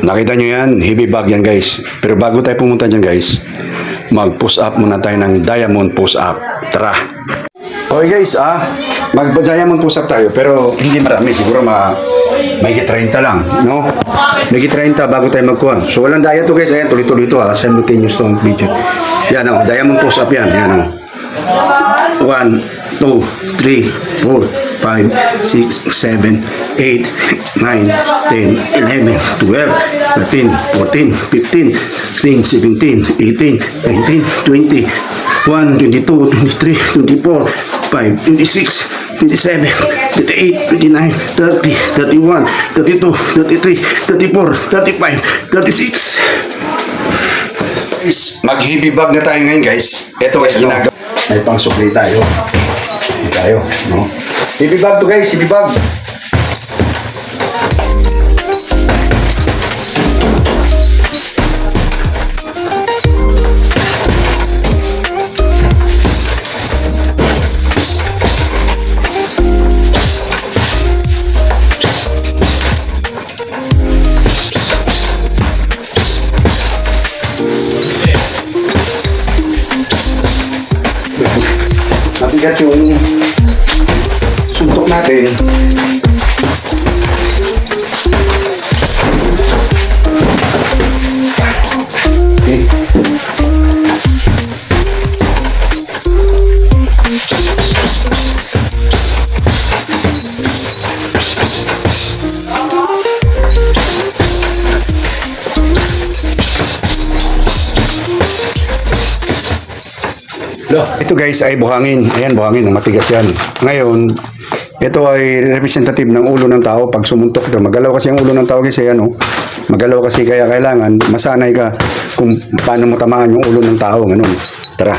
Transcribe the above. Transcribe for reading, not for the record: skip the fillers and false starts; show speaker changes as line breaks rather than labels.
Nakita nyo yan, heavy bag yan guys. Pero bago tayo pumunta dyan guys, mag-push up muna tayo ng diamond push up. Tara! Okay guys, mag-diamond push up tayo. Pero hindi marami, siguro may 30 lang, no? May 30 bago tayo magkuhan. So walang diet to guys, ayan, tuloy-tuloy to simultaneous to ang video. Yan diamond push up yan, yan 1, 2, 3, 4, 5, 6, 7, 8, 9, 10, 11, 12, 13, 14, 15, 16, 17, 18, 19, 20, 1, 22, 23, 24, 5, 26, 27, 28, 29, 30, 31, 32, 33, 34, 35, 36. Guys, mag-heavy bag na tayo ngayon guys. Ito guys, ginagawa. May pang-supply tayo. Hindi tayo, no? Heavy bag to guys, heavy bag. Mabigat yung suntok natin. Okay. Ito guys ay buhangin. Ayan, buhangin. Matigas yan. Ngayon, ito ay representative ng ulo ng tao. Pag sumuntok ito, magalaw kasi ang ulo ng tao kasi ano, magalaw kasi kaya kailangan masanay ka kung paano mo tamaan yung ulo ng tao. Ganun. Tara.